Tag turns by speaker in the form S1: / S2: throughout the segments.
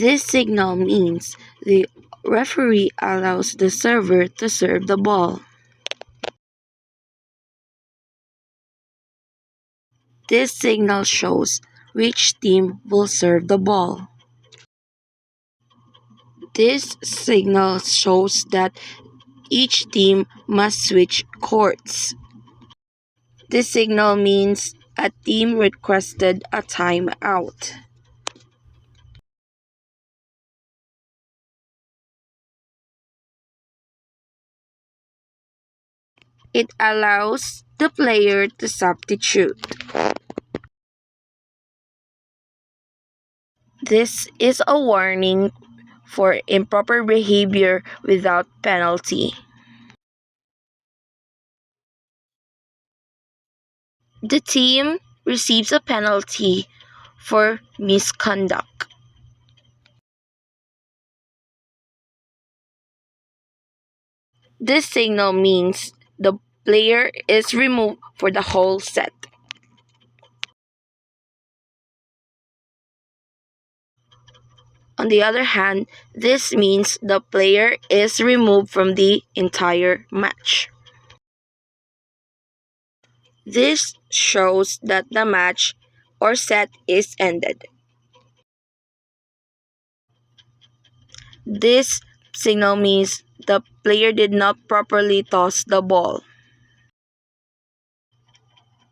S1: This signal means the referee allows the server to serve the ball. This signal shows which team will serve the ball. This signal shows that each team must switch courts. This signal means a team requested a timeout. It allows the player to substitute. This is a warning for improper behavior without penalty. The team receives a penalty for misconduct. This signal means the player is removed for the whole set. On the other hand, this means the player is removed from the entire match. This shows that the match or set is ended. This signal means the player did not properly toss the ball.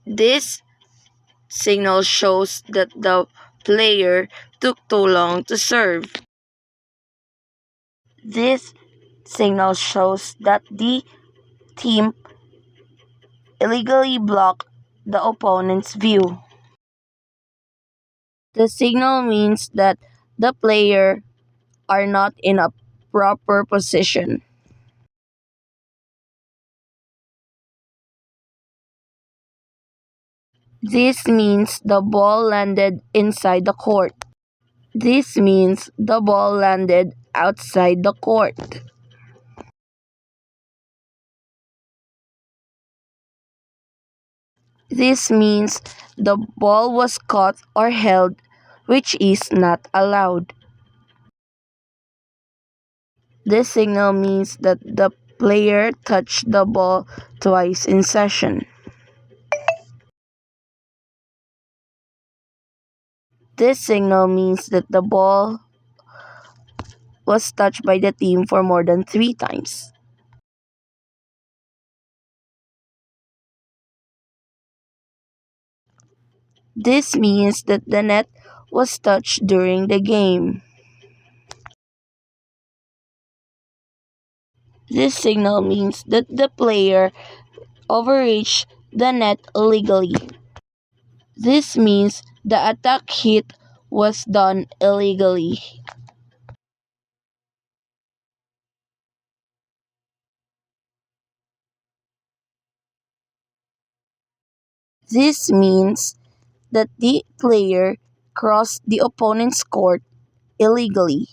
S1: This signal shows that the player took too long to serve. This signal shows that the team illegally blocked the opponent's view. The signal means that the player are not in a proper position. This means the ball landed inside the court. This means the ball landed outside the court. This means the ball was caught or held, which is not allowed. This signal means that the player touched the ball twice in session. This signal means that the ball was touched by the team for more than 3 times. This means that the net was touched during the game. This signal means that the player overreached the net illegally. This means the attack hit was done illegally. This means that the player crossed the opponent's court illegally.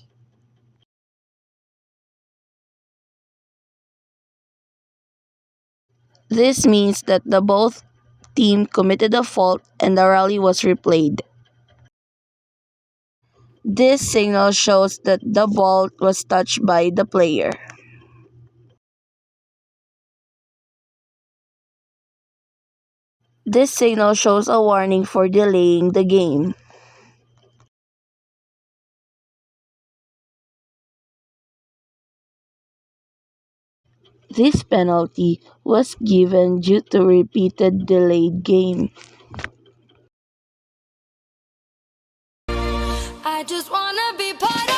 S1: This means that the both team committed a fault and the rally was replayed. This signal shows that the ball was touched by the player. This signal shows a warning for delaying the game. This penalty was given due to repeated delayed game.
S2: I just wanna be part of